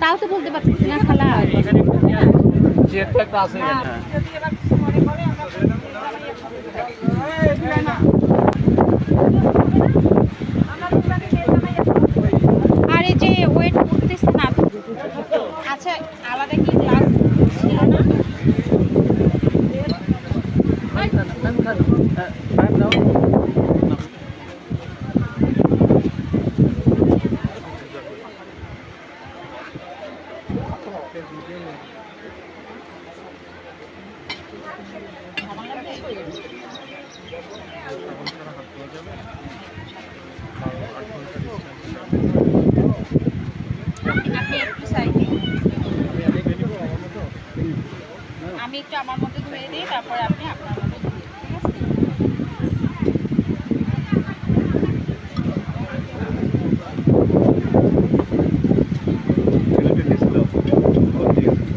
তাও তো বলতে পারতেছি না খালা। একটা আছে আর এই যে ওয়েট করতেছে না। আচ্ছা আলাদা কি ক্লাস ছিল না? আমি একটু আমার মতো ধুয়ে দিই, তারপরে আপনি আপনার মতো ধুয়ে দিন, ঠিক আছে?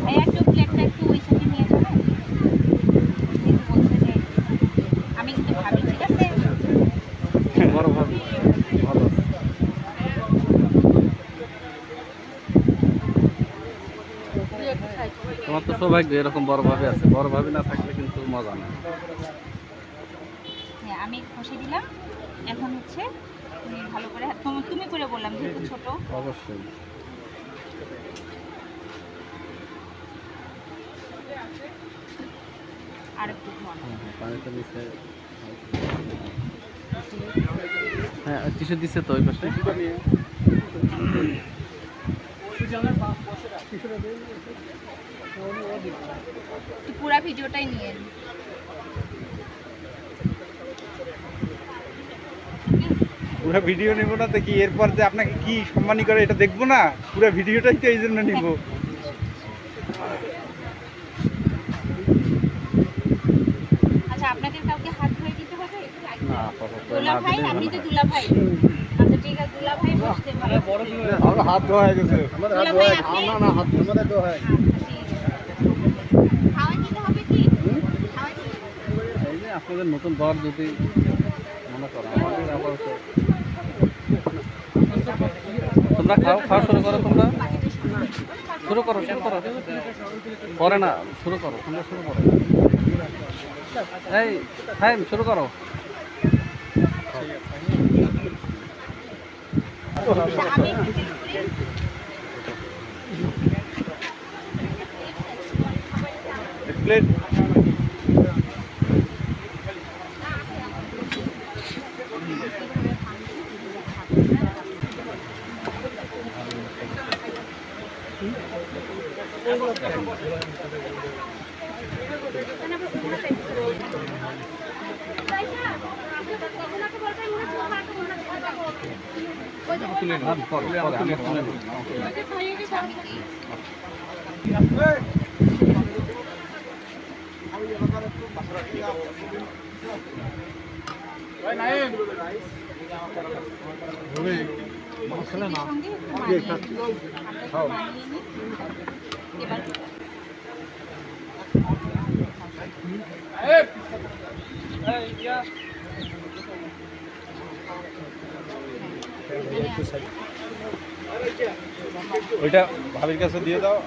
ভাইয়া একটু প্লেটটা একটু ওই সাইডে নিয়ে যাবেন। কিন্তু বলছে যে আমি কিন্তু ভাবি, ঠিক আছে? বড় ভাবি ভালো। তোমার তো সৌভাগ্য এরকম বড় ভাবি আছে, বড় ভাবি না থাকলে কিন্তু মজা না। হ্যাঁ আমি কষে দিলাম। এখন হচ্ছে তুমি ভালো করে তুমি করে বললাম যেহেতু ছোট। অবশ্যই আর একটু ধোয়া। পানিটা নিচে। হ্যাঁ টিস্যু দিচ্ছে তো ওই পাশে। পুরা ভিডিওটাই নিয়ে পুরো ভিডিও নেব না তো কি, এরপর যে আপনাকে কি সম্মানী করে এটা দেখবো না, পুরো ভিডিওটাই তো এই জন্য নিব। আচ্ছা আপনাদের কাউকে হাত ধুয়ে দিতে হবে? না আপাতত দুলা না ভাই, দিলেই আপনি ভালো তো হয়। দুলা ভাই। আচ্ছা ঠিক আছে, দুলা ভাই বসতে ভালো। আমার হাত ধোয়া হয়ে গেছে। দুলা ভাই আপনি না হাত আমাদের ধোয়া হয়। খাওয়া দিতে হবে কি? খাওয়া দিতে হবে? এই যে আপনাদের নতুন দর যদি মনে করো, আমাদের আপাতত তোমরা খাওয়া শুরু করো, তোমরা শুরু করো পরে না, শুরু করো, তোমরা শুরু করো। এই টাইম শুরু করো। আচ্ছা, আমি একটু চেক করি। প্লেট তুলে নাও, পরে আমরা তুলে নেব। সঙ্গে একটু মানিয়ে নিই। আমরা একটু মানিয়ে নিই। এবার ওইটা ভাবির কাছে দিয়ে দাও।